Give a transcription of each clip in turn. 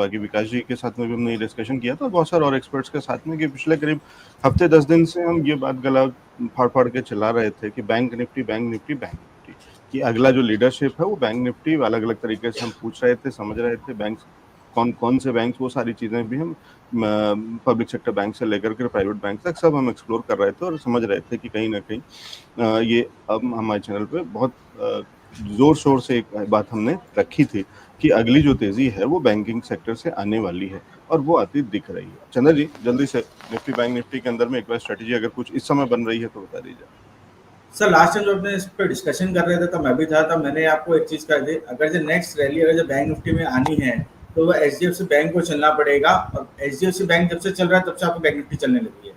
बाकी विकास जी के साथ में भी हमने ये डिस्कशन किया था, बहुत सारे और एक्सपर्ट्स के साथ में, कि पिछले करीब हफ्ते 10 दिन से हम ये बात गला फाड़ के चला रहे थे कि बैंक निफ्टी कि अगला जो लीडरशिप है वो बैंक निफ्टी, अलग अलग तरीके से हम पूछ रहे थे, समझ रहे थे बैंक कौन कौन से बैंक, वो सारी चीजें भी हम पब्लिक सेक्टर बैंक से लेकर के प्राइवेट बैंक तक सब हम एक्सप्लोर कर रहे थे और समझ रहे थे कि कहीं ना कहीं ये अब हमारे चैनल पे बहुत जोर शोर से एक बात हमने रखी थी कि अगली जो तेजी है वो बैंकिंग सेक्टर से आने वाली है और वो आती दिख रही है। चंद्र जी, जल्दी से निफ्टी बैंक निफ्टी के अंदर में एक बार स्ट्रेटेजी अगर कुछ इस समय बन रही है तो बता दीजिए। सर लास्ट टाइम जब अपने इस पे डिस्कशन कर रहे थे तो मैं भी था, तब मैंने आपको एक चीज़ कही थी, अगर जो नेक्स्ट रैली अगर जो बैंक निफ्टी में आनी है तो वो एचडीएफसी बैंक को चलना पड़ेगा, और एचडीएफसी बैंक जब से चल रहा है तब से आपको बैंक निफ्टी चलने लगी है।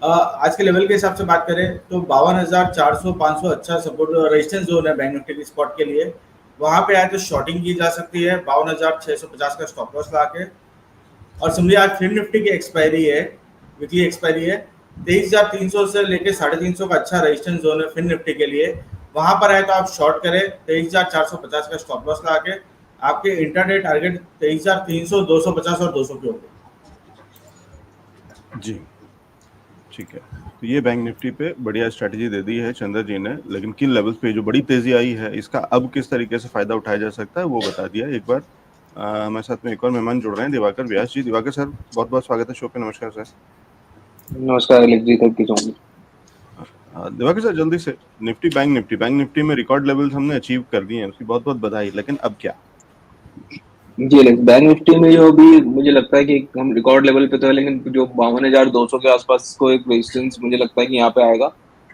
आज के लेवल के हिसाब से बात करें तो 52,400 500 अच्छा सपोर्ट रेजिस्टेंस जोन है बैंक निफ्टी की स्पॉट के लिए। वहां पे आए तो शॉर्टिंग की जा सकती है 52,650 का स्टॉप लॉस लगा के। और समझिए आज फिल्म निफ्टी की एक्सपायरी है, वीकली एक्सपायरी है, 23,300 से लेकर 350 का अच्छा रेजिस्टेंस जोन है फिल्म निफ्टी के लिए। वहां पर आए तो आप शॉर्ट करें 23,450 का स्टॉप लॉस लगा के। आपके इंटरडे टारगेट 23,300, 250 और 200 के होंगे। जी ठीक है, तो ये बैंक निफ्टी पे बढ़िया स्ट्रेटजी दे दी है चंद्र जी ने, लेकिन किन लेवल्स पे जो बड़ी तेजी आई है इसका अब किस तरीके से फायदा उठाया जा सकता है वो बता दिया। एक बार हमारे साथ में एक और मेहमान जुड़ रहे हैं, दिवाकर व्यास जी। दिवाकर सर, बहुत बहुत स्वागत है शो पे। नमस्कार सर। नमस्कार Alex ji, thank you so much. Diwakar sir, जल्दी से बैंक निफ्टी में रिकॉर्ड लेवल्स हमने अचीव कर दिए हैं, उसकी बहुत बहुत बधाई, लेकिन अब क्या? जी अलेक्स, बैंक निफ्टी में जो भी मुझे लगता है कि हम रिकॉर्ड लेवल पे तो है, लेकिन जो 52,200 के आसपास को एक रेजिस्टेंस मुझे लगता है कि यहाँ पे आएगा।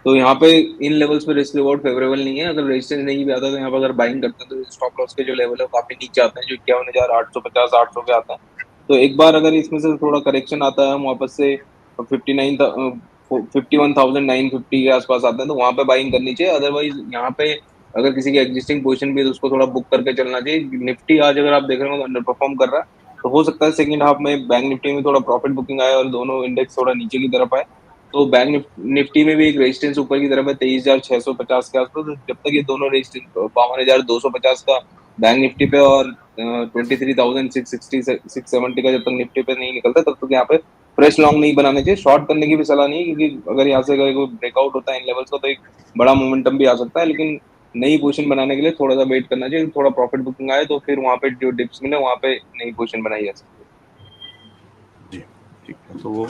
तो यहाँ पे इन लेवल्स पे रिस्क रिवॉर्ड फेवरेबल नहीं है। अगर रेजिस्टेंस नहीं भी आता तो यहाँ पे अगर बाइंग करते हैं तो स्टॉप लॉस के जो लेवल है वो काफी नीचे आते हैं, जो 51,850 800 के आता है। तो एक बार अगर इसमें से थोड़ा करेक्शन आता है, हम वापस से 51,950 के आसपास आते हैं तो वहां पे बाइंग करनी चाहिए। अदरवाइज यहाँ पे अगर किसी की एग्जिस्टिंग पोजीशन भी है तो उसको थोड़ा बुक करके चलना चाहिए। निफ्टी आज अगर आप देख रहे हो तो अंडर परफॉर्म कर रहा है, तो हो सकता है सेकंड हाफ में बैंक निफ्टी में थोड़ा प्रॉफिट बुकिंग आए और दोनों इंडेक्स थोड़ा नीचे की तरफ आए। तो बैंक निफ्टी में भी एक रेजिस्टेंस ऊपर की तरफ है 23,650 के आसपास। तो जब तक ये दोनों रेजिस्टेंस 52,250 का बैंक निफ्टी पे और 23,660 670 का जब तक निफ्टी पे नहीं निकलता तब तक यहाँ पे फ्रेश लॉन्ग नहीं बनाने चाहिए। शॉर्ट करने की भी सलाह नहीं है, क्योंकि अगर यहाँ से अगर कोई ब्रेकआउट होता है इन लेवल्स का तो एक बड़ा मोमेंटम भी आ सकता है। लेकिन नई पोजीशन बनाने के लिए थोड़ा सा वेट करना चाहिए, थोड़ा प्रॉफिट बुकिंग आए तो फिर वहां पे जो डिप्स मिले वहां पे नई पोजीशन बनाई जा सकती है। जी ठीक है, तो वो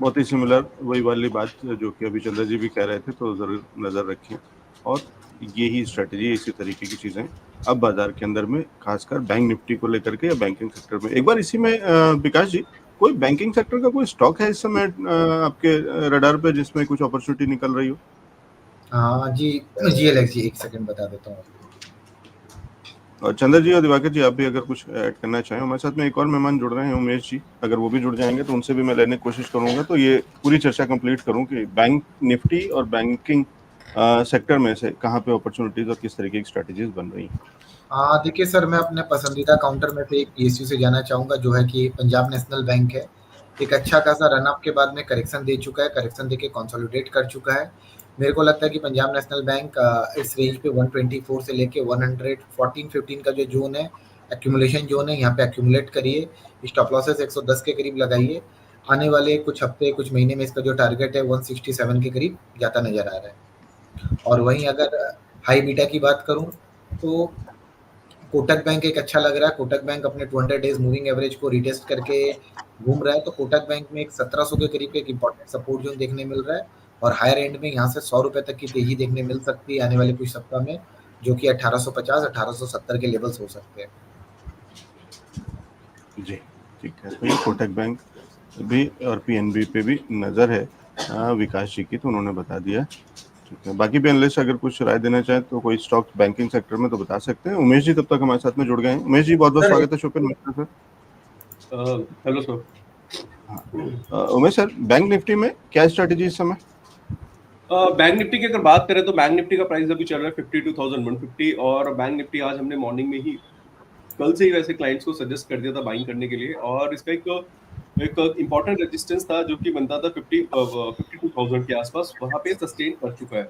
बहुत ही सिमिलर वही वाली बात जो कि अभी चंद्र जी भी कह रहे थे, तो जरूर नजर रखिए। और यही स्ट्रेटजी, इसी तरीके की चीजें अब बाजार के अंदर में, खासकर बैंक निफ्टी को लेकर के या बैंकिंग सेक्टर में। एक बार इसी में विकास जी, कोई बैंकिंग सेक्टर का कोई स्टॉक है इस समय आपके रडार पे जिसमें कुछ अपॉर्चुनिटी निकल रही हो? हाँ जी जी अलेक्स जी, एक सेकंड बता देता हूँ। और चंद्र जी और दिवाकर जी, आप भी अगर कुछ ऐड करना चाहें। हमारे साथ में एक और मेहमान जुड़ रहे हैं, उमेश जी, अगर वो भी जुड़ जाएंगे तो उनसे भी मैं लेने की कोशिश करूंगा, तो ये पूरी चर्चा कंप्लीट करूं कि बैंक निफ्टी और बैंकिंग सेक्टर में से कहाँ पे अपॉर्चुनिटीज और किस तरीके की स्ट्रेटेजीज बन रही हैं। देखिए सर, मैं अपने पसंदीदा काउंटर में से एक पीएसयू से जाना चाहूँगा, जो है कि पंजाब नेशनल बैंक है। एक अच्छा खासा रनअप के बाद में करेक्शन दे चुका है, करेक्शन देके कंसोलिडेट कर चुका है। मेरे को लगता है कि पंजाब नेशनल बैंक इस रेंज पे 124 से लेके 114-15 का जो जोन है, एक्यूमुलेशन जोन है, यहाँ पे एक्यूमुलेट करिए। स्टॉप लॉसेस 110 के करीब लगाइए। आने वाले कुछ हफ्ते कुछ महीने में इसका जो टारगेट है 167 के करीब जाता नजर आ रहा है। और वहीं अगर हाई बीटा की बात करूं तो कोटक बैंक एक अच्छा लग रहा है। कोटक बैंक अपने 200 डेज मूविंग एवरेज को रिटेस्ट करके घूम रहा है, तो कोटक बैंक में एक 1700 के करीब एक इंपॉर्टेंट सपोर्ट जोन देखने मिल रहा है। और हायर एंड में यहाँ से 100 रुपए तक की तेजी देखने मिल सकती है आने वाले कुछ सप्ताह में, जो कि 1850 1870 के लेवल्स हो सकते हैं। जी ठीक है, तो ये कोटक बैंक भी और पीएनबी पे भी नजर है विकास जी की, तो उन्होंने बता दिया। ठीक है, बाकी भी एनालिस्ट अगर कुछ राय देना चाहें तो कोई स्टॉक बैंकिंग सेक्टर में तो बता सकते हैं। उमेश जी तब तक हमारे साथ में जुड़ गए हैं। उमेश जी, बहुत बहुत स्वागत है शो पे। नमस्कार सर। Hello sir. हाँ, उमेश सर, बैंक निफ्टी में क्या स्ट्रेटेजी इस समय? बैंक निफ्टी की अगर बात करें तो बैंक निफ्टी का प्राइस अभी चल रहा है 52,150, और बैंक निफ्टी आज हमने मॉर्निंग में ही, कल से ही वैसे क्लाइंट्स को सजेस्ट कर दिया था बाइंग करने के लिए, और इसका एक इंपॉर्टेंट रेजिस्टेंस था जो कि बनता था 52,000 के आसपास, वहां पे सस्टेन कर चुका है।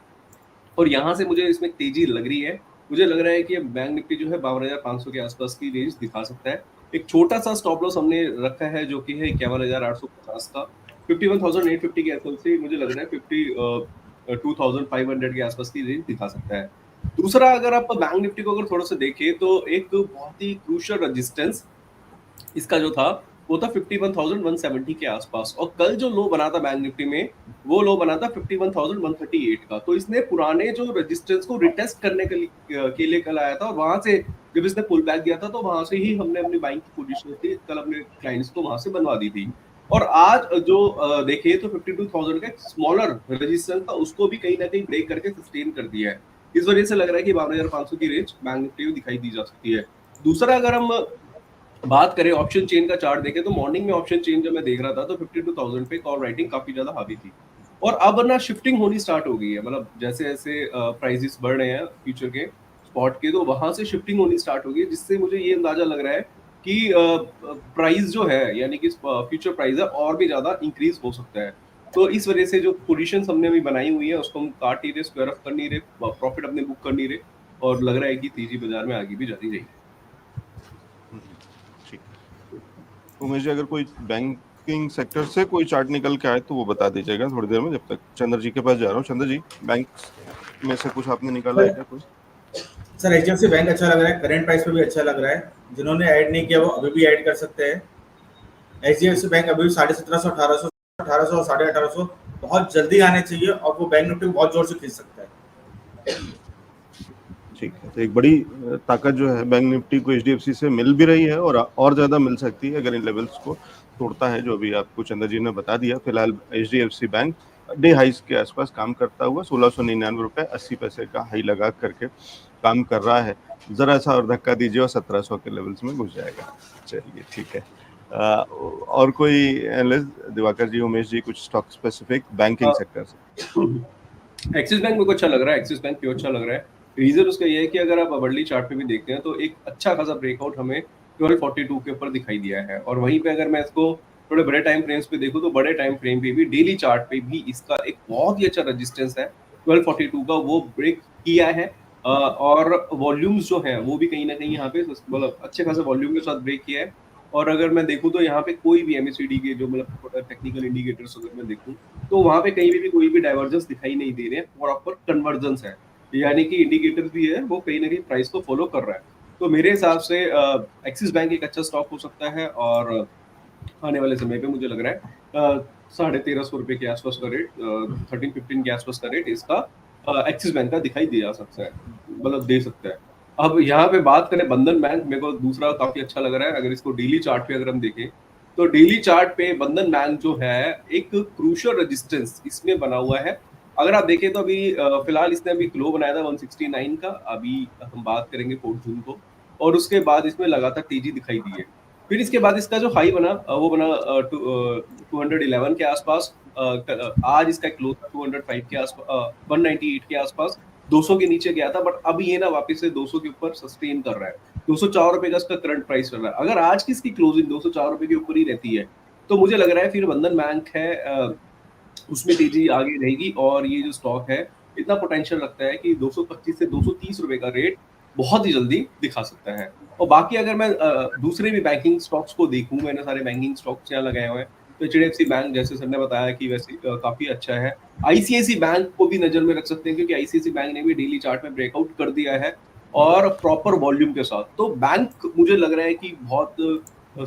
और यहाँ से मुझे इसमें तेजी लग रही है। मुझे लग रहा है कि बैंक निफ्टी जो है 52,500 के आसपास की रेंज दिखा सकता है। एक छोटा सा स्टॉप लॉस हमने रखा है जो कि है 51,850 का। 51,850 के एसएल से मुझे लग रहा है 52,500 के आसपास की रेंज दिखा सकता है। दूसरा, अगर आप बैंक निफ्टी को अगर थोड़ा सा देखें तो एक बहुत ही क्रूशियल रेजिस्टेंस इसका जो था वो था 51,170 के आसपास, और कल जो लो बना था बैंक निफ्टी में वो लो बना था 51,138 का। तो इसने पुराने जो रेजिस्टेंस को रिटेस्ट करने के लिए कल आया था, और वहां से जब इसने पुल बैक दिया था तो वहां से ही हमने अपनी बाइंग की पोजीशन थी कल अपने क्लाइंट्स को वहां से बनवा दी थी। और आज जो देखे तो 52,000 का एक स्मॉलर रेजिस्टेंस था, उसको भी कहीं ना कहीं ब्रेक करके सस्टेन कर दिया है। इस वजह से लग रहा है कि 52,500 की रेंज बैंक निफ्टी में दिखाई दी जा सकती है। दूसरा, अगर हम बात करें ऑप्शन चेन का चार्ट देखें तो मॉर्निंग में ऑप्शन चेन जब मैं देख रहा था तो 52,000 पे कॉल राइटिंग काफी ज्यादा हावी थी, और अब ना शिफ्टिंग होनी स्टार्ट हो गई है। मतलब जैसे जैसे प्राइसेस बढ़ रहे हैं फ्यूचर के स्पॉट के, तो वहां से शिफ्टिंग होनी स्टार्ट हो गई है, जिससे मुझे ये अंदाजा लग रहा है कि प्राइस जो है यानी कि फ्यूचर प्राइस है और भी ज्यादा इंक्रीज हो सकता है। तो इस वजह से जो पोजीशन हमने अभी बनाई हुई है उसको हम काट नहीं रहे, स्क्वायर ऑफ कर नहीं रहे, प्रॉफिट अपने बुक कर नहीं रहे, और लग रहा है कि तेजी बाजार में आगे भी जाती रहेगी। ठीक। उमेश जी, अगर कोई बैंकिंग सेक्टर से कोई चार्ट निकल के आए तो वो बता दीजिएगा थोड़ी देर में, जब तक चंद्र जी के पास जा रहा हूँ। चंद्र जी, बैंक में से कुछ आपने निकाला है क्या कोई? सर एचडीएफसी बैंक अच्छा लग रहा है, करंट प्राइस पे भी अच्छा लग रहा है। जिन्होंने ऐड नहीं किया वो अभी भी ऐड कर सकते हैं। एचडीएफसी बैंक अभी भी 1750, 1800, 1800 और 1850 बहुत जल्दी आने चाहिए, और वो बैंक निफ्टी को बहुत जोर से खींच सकता है। ठीक है, तो एक बड़ी ताकत जो है बैंक निफ्टी को एचडीएफसी से मिल भी रही है, और ज्यादा मिल सकती है अगर इन लेवल्स को तोड़ता है, जो अभी आपको चंद्र जी ने बता दिया। फिलहाल एचडीएफसी बैंक डे हाइस के आसपास काम करता हुआ 1699 रुपए 80 पैसे का हाई लगा करके काम कर रहा है। जरा सा और धक्का दीजिए और 1700 के लेवल्स में घुस जाएगा। चलिए ठीक है। और कोई एनालिस्ट, दिवाकर जी, उमेश जी, कुछ स्टॉक स्पेसिफिक बैंकिंग सेक्टर से? एक्सिस बैंक मेरे को अच्छा लग रहा है, एक्सिस बैंक क्यों अच्छा लग रहा है, रीजन उसका ये है कि अगर आप वर्ली चार्ट पे भी देखते हैं तो एक अच्छा खासा ब्रेकआउट हमें 1242 के ऊपर दिखाई दिया है, और वहीं पे अगर मैं इसको थोड़े बड़े टाइम फ्रेम्स पे देखूं तो बड़े टाइम फ्रेम पे भी डेली चार्ट पे भी इसका एक बहुत ही अच्छा रेजिस्टेंस है 1242 का, वो ब्रेक किया है। और वॉल्यूम्स जो है वो भी कहीं ना कहीं यहाँ पे मतलब अच्छे खासे वॉल्यूम के साथ ब्रेक किया है। और अगर मैं देखूं तो यहाँ पे कोई भी एमएससीडी के जो मतलब टेक्निकल इंडिकेटर्स अगर मैं देखूं तो वहां पे कहीं भी कोई भी डाइवर्जेंस दिखाई नहीं दे रहे हैं, प्रॉपर कन्वर्जेंस है, यानी कि इंडिकेटर भी है वो कहीं ना कहीं प्राइस को फॉलो कर रहा है। तो मेरे हिसाब से एक्सिस बैंक एक अच्छा स्टॉक हो सकता है, और आने वाले समय पे मुझे लग रहा है 1350 रुपए के आसपास का रेट, 1315 के आसपास का रेट इसका एक्सिस बैंक का दिखाई दे जा सकता है, मतलब दे सकता है। अब यहाँ पे बात करें बंधन बैंक, मेरे को दूसरा काफी अच्छा लग रहा है। अगर इसको डेली चार्ट पे अगर हम देखें तो डेली चार्ट पे बंधन बैंक जो है एक क्रूशियल रेजिस्टेंस इसमें बना हुआ है। अगर आप देखें तो अभी फिलहाल इसने अभी लो बनाया था 169 का, अभी हम बात करेंगे 4 जून को, और उसके बाद इसमें लगातार तेजी दिखाई दी है। फिर इसके बाद इसका जो हाई बना वो बना 211 के आसपास, आज इसका क्लोज था 205 के आसपास, 198 के आसपास, 200 के नीचे गया था, बट अब ये ना वापस से 200 के ऊपर सस्टेन कर रहा है। 204 रुपए का इसका करंट प्राइस चल रहा है। अगर आज की इसकी क्लोजिंग 204 रुपए के ऊपर ही रहती है तो मुझे लग रहा है फिर बंधन बैंक है उसमें तेजी आगे रहेगी, और ये जो स्टॉक है इतना पोटेंशियल लगता है कि 225 से 230 रुपए का रेट बहुत ही जल्दी दिखा सकता है। और बाकी अगर मैं दूसरे भी बैंकिंग स्टॉक्स को देखूं, मैंने सारे बैंकिंग स्टॉक्स यहाँ लगाए हुए हैं, तो एचडीएफसी बैंक जैसे सर ने बताया कि वैसे काफी अच्छा है। आईसीआईसी बैंक को भी नजर में रख सकते हैं क्योंकि आईसीआईसी बैंक ने भी डेली चार्ट में ब्रेकआउट कर दिया है और प्रॉपर वॉल्यूम के साथ। तो बैंक मुझे लग रहा है कि बहुत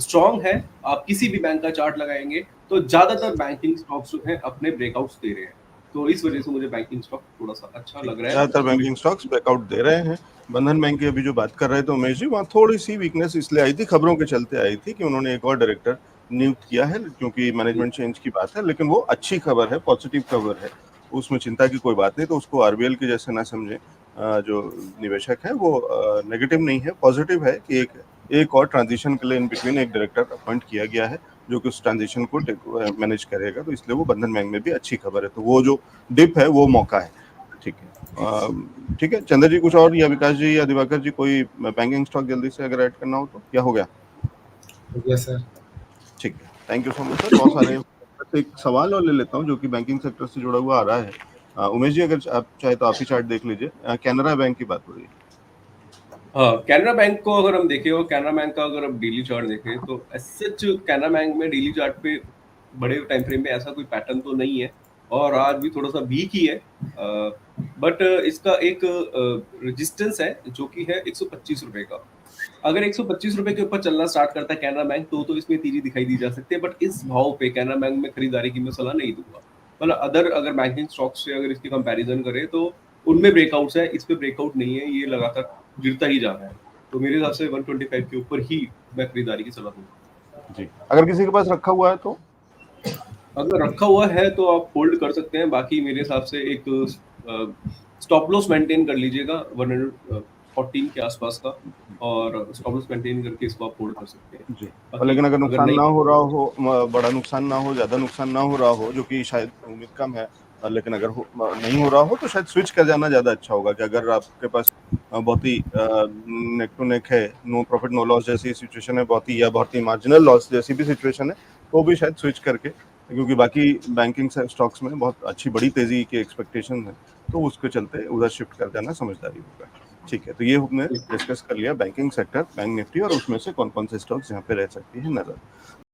स्ट्रॉन्ग है। आप किसी भी बैंक का चार्ट लगाएंगे तो ज्यादातर बैंकिंग स्टॉक्स जो है अपने ब्रेकआउट्स दे रहे हैं, तो इस वजह से मुझे बैंकिंग स्टॉक थोड़ा सा अच्छा लग रहा है। ज्यादातर बैंकिंग स्टॉक्स ब्रेकआउट दे रहे हैं। बंधन बैंक की अभी जो बात कर रहे थे उमेश जी, वहाँ थोड़ी सी वीकनेस इसलिए आई थी, खबरों के चलते आई थी कि उन्होंने एक और डायरेक्टर नियुक्त किया है, क्योंकि मैनेजमेंट चेंज की बात है, लेकिन वो अच्छी खबर है, पॉजिटिव खबर है, उसमें चिंता की कोई बात नहीं। तो उसको आरबीएल के जैसे ना समझे, जो निवेशक है वो नेगेटिव नहीं है, पॉजिटिव है कि एक और ट्रांजिशन के लिए इन बिटवीन एक डायरेक्टर अपॉइंट किया गया है जो कि उस ट्रांजिशन को मैनेज करेगा, तो इसलिए वो बंधन बैंक में भी अच्छी खबर है। तो वो जो डिप है वो मौका है। ठीक है, ठीक है चंद्र जी, कुछ और, या विकास जी या दिवाकर जी, कोई बैंकिंग स्टॉक जल्दी से अगर ऐड करना हो तो? क्या हो गया? Yes sir. ठीक है, thank you so much sir. बहुत सारे एक सवाल और ले लेता हूँ जो कि बैंकिंग सेक्टर से जुड़ा हुआ आ रहा है। उमेश जी, अगर आप चाहे तो आप ही चार्ट देख लीजिए। कैनरा बैंक की बात हो रही है। हाँ, कैनरा बैंक को अगर हम देखें और कैनरा बैंक का अगर हम डेली चार्ट देखें तो एसएच कैनरा बैंक में डेली चार्ट पे बड़े टाइम फ्रेम में ऐसा कोई पैटर्न तो नहीं है और आज भी थोड़ा सा वीक ही है, बट इसका एक रेजिस्टेंस है जो कि है 125 रुपए का। अगर 125 रुपए के ऊपर चलना स्टार्ट करता है कैनरा बैंक तो इसमें तेजी दिखाई दी जा सकती है, बट इस भाव पे कैनरा बैंक में खरीदारी की मैं सलाह नहीं दूंगा। मतलब अदर अगर बैंकिंग स्टॉक्स से अगर इसकी कंपैरिजन करें तो उनमें ब्रेकआउट्स है, इस पे ब्रेकआउट नहीं है, ये लगातार गिरता ही जा रहा है। तो मेरे हिसाब से 125 के ऊपर ही मैं खरीदारी की सलाह दूंगा। जी, अगर किसी के पास रखा हुआ है तो अगर रखा हुआ है तो आप होल्ड कर सकते हैं, बाकी मेरे हिसाब से एक स्टॉप लॉस मेंटेन कर लीजिएगा 114 के आसपास का, और स्टॉप लॉस मेंटेन करके इसको आप होल्ड कर सकते हैं जी। बाकी लेकिन अगर नुकसान नहीं ना हो रहा हो, बड़ा नुकसान ना हो, ज्यादा नुकसान ना हो रहा हो, जो कि शायद उम्मीद कम है, लेकिन अगर नहीं हो रहा हो तो शायद स्विच कर जाना ज्यादा अच्छा होगा। कि अगर आपके पास बहुत ही नेक टू नेक है, नो प्रॉफिट नो लॉस जैसी सिचुएशन है, बहुत ही मार्जिनल लॉस जैसी भी सिचुएशन है, तो भी शायद स्विच करके, क्योंकि बाकी बैंकिंग स्टॉक्स में बहुत अच्छी बड़ी तेजी की एक्सपेक्टेशन है, तो उसके चलते उधर शिफ्ट कर जाना समझदारी होगा। ठीक है, तो ये हमने डिस्कस कर लिया बैंकिंग सेक्टर, बैंक निफ्टी, और उसमें से कौन कौन से स्टॉक्स यहाँ पे रह सकती है नजर।